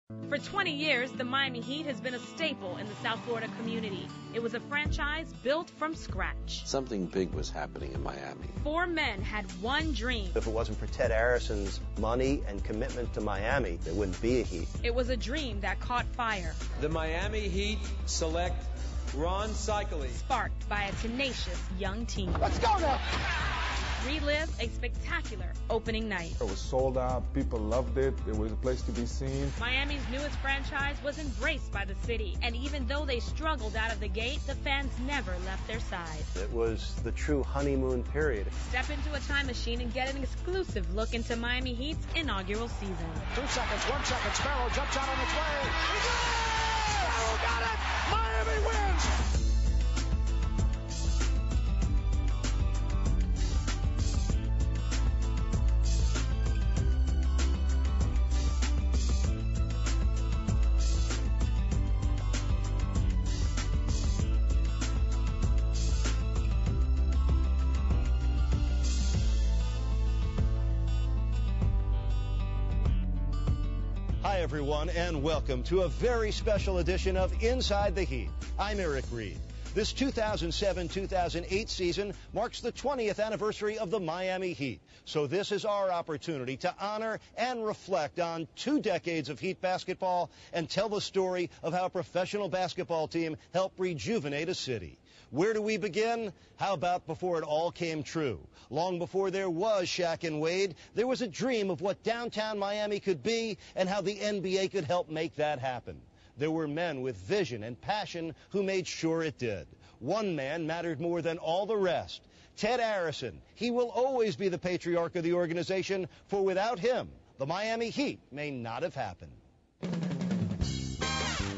For 20 years, the Miami Heat has been a staple in the South Florida community. It was a franchise built from scratch. Something big was happening in Miami. 4 men had one dream. If it wasn't for Ted Arrison's money and commitment to Miami, there wouldn't be a Heat. It was a dream that caught fire. The Miami Heat select Ron Cycli. Sparked by a tenacious young team. Let's go now! Relive a spectacular opening night. It was sold out. People loved it. It was a place to be seen. Miami's newest franchise was embraced by the city, and even though they struggled out of the gate, the fans never left their side. It was the true honeymoon period. Step into a time machine and get an exclusive look into Miami Heat's inaugural season. 2 seconds, 1 second. Sparrow jumps out on its way. Sparrow got it! Miami wins! Hi, everyone, and welcome to a very special edition of Inside the Heat. I'm Eric Reed. This 2007-2008 season marks the 20th anniversary of the Miami Heat. So this is our opportunity to honor and reflect on 2 decades of Heat basketball and tell the story of how a professional basketball team helped rejuvenate a city. Where do we begin? How about before it all came true? Long before there was Shaq and Wade, there was a dream of what downtown Miami could be and how the NBA could help make that happen. There were men with vision and passion who made sure it did. One man mattered more than all the rest. Ted Arison. He will always be the patriarch of the organization, for without him, the Miami Heat may not have happened.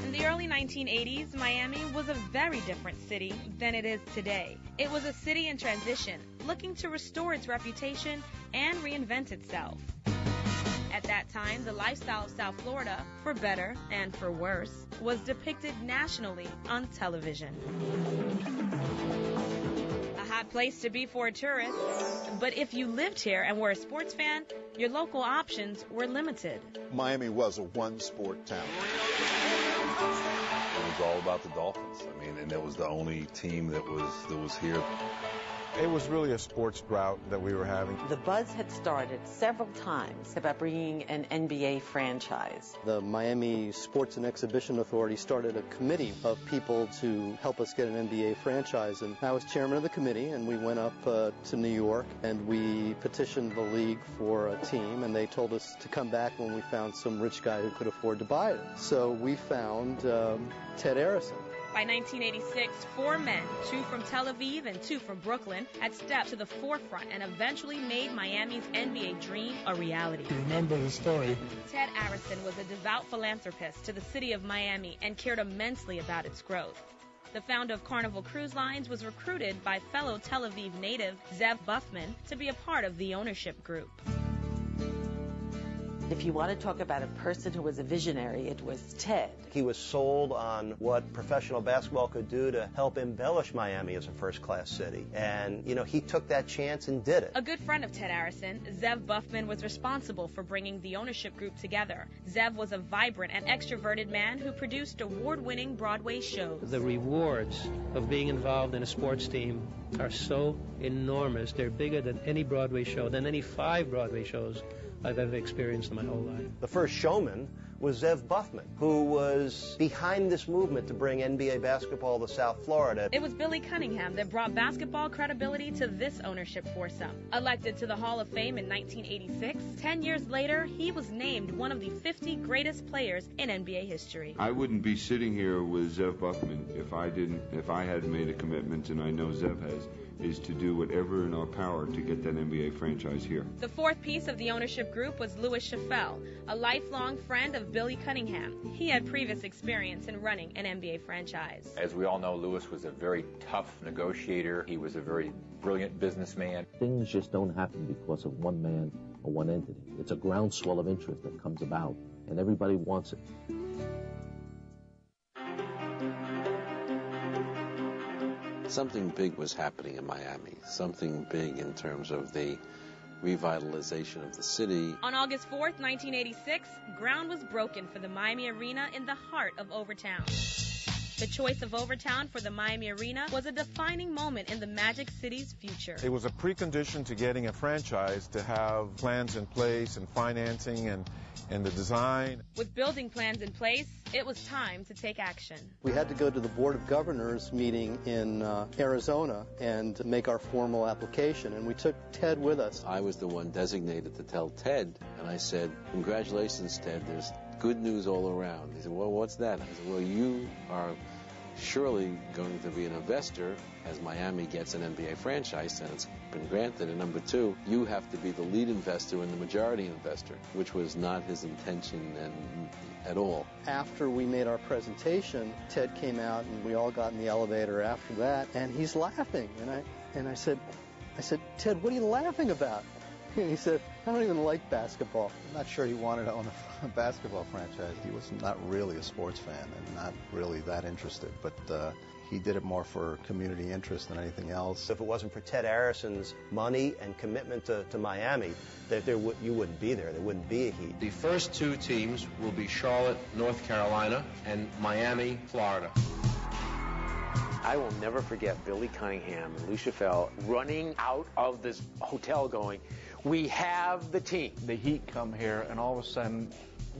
In the early 1980s, Miami was a very different city than it is today. It was a city in transition, looking to restore its reputation and reinvent itself. At that time, the lifestyle of South Florida, for better and for worse, was depicted nationally on television. A hot place to be for a tourist, but if you lived here and were a sports fan, your local options were limited. Miami was a one-sport town. It was all about the Dolphins. I mean, and it was the only team that was here. It was really a sports drought that we were having. The buzz had started several times about bringing an NBA franchise. The Miami Sports and Exhibition Authority started a committee of people to help us get an NBA franchise, and I was chairman of the committee, and we went up to New York, and we petitioned the league for a team, and they told us to come back when we found some rich guy who could afford to buy it. So we found Ted Arison. By 1986, 4 men, 2 from Tel Aviv and 2 from Brooklyn, had stepped to the forefront and eventually made Miami's NBA dream a reality. Remember the story. Ted Arison was a devout philanthropist to the city of Miami and cared immensely about its growth. The founder of Carnival Cruise Lines was recruited by fellow Tel Aviv native Zev Buffman to be a part of the ownership group. If you want to talk about a person who was a visionary, it was Ted. He was sold on what professional basketball could do to help embellish Miami as a first-class city. And, he took that chance and did it. A good friend of Ted Arison, Zev Buffman, was responsible for bringing the ownership group together. Zev was a vibrant and extroverted man who produced award-winning Broadway shows. The rewards of being involved in a sports team are so enormous. They're bigger than any Broadway show, than any 5 Broadway shows I've ever experienced in my whole life. The first showman was Zev Buffman, who was behind this movement to bring NBA basketball to South Florida. It was Billy Cunningham that brought basketball credibility to this ownership foursome. Elected to the Hall of Fame in 1986, 10 years later, he was named one of the 50 greatest players in NBA history. I wouldn't be sitting here with Zev Buffman if I hadn't made a commitment, and I know Zev has, is to do whatever in our power to get that NBA franchise here. The 4th piece of the ownership group was Louis Chaffel, a lifelong friend of Billy Cunningham. He had previous experience in running an NBA franchise. As we all know, Louis was a very tough negotiator. He was a very brilliant businessman. Things just don't happen because of one man or one entity. It's a groundswell of interest that comes about, and everybody wants it. Something big was happening in Miami. Something big in terms of the revitalization of the city. On August 4th, 1986, ground was broken for the Miami Arena in the heart of Overtown. The choice of Overtown for the Miami Arena was a defining moment in the Magic City's future. It was a precondition to getting a franchise to have plans in place and financing and the design. With building plans in place, it was time to take action. We had to go to the Board of Governors meeting in Arizona and make our formal application, and we took Ted with us. I was the one designated to tell Ted, and I said, "Congratulations, Ted, there's good news all around." He said, "Well, what's that?" I said, "Well, you are surely going to be an investor as Miami gets an NBA franchise, and it's been granted. And number two, you have to be the lead investor and the majority investor," which was not his intention at all. After we made our presentation, Ted came out and we all got in the elevator after that, and he's laughing. And I said, "Ted, what are you laughing about?" And he said, "I don't even like basketball." I'm not sure he wanted to own a basketball franchise. He was not really a sports fan and not really that interested, but he did it more for community interest than anything else. If it wasn't for Ted Arrison's money and commitment to Miami, you wouldn't be there. There wouldn't be a Heat. The first two teams will be Charlotte, North Carolina, and Miami, Florida. I will never forget Billy Cunningham and Lucia Fell running out of this hotel going, "We have the team." The Heat come here, and all of a sudden,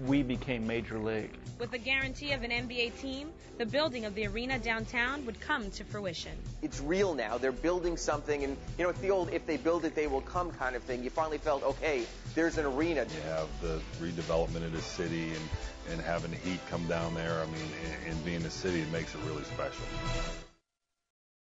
we became Major League. With the guarantee of an NBA team, the building of the arena downtown would come to fruition. It's real now. They're building something, and it's the old "if they build it, they will come" kind of thing. You finally felt, okay, there's an arena. You have the redevelopment of the city and having the Heat come down there. I mean, and being the city, it makes it really special.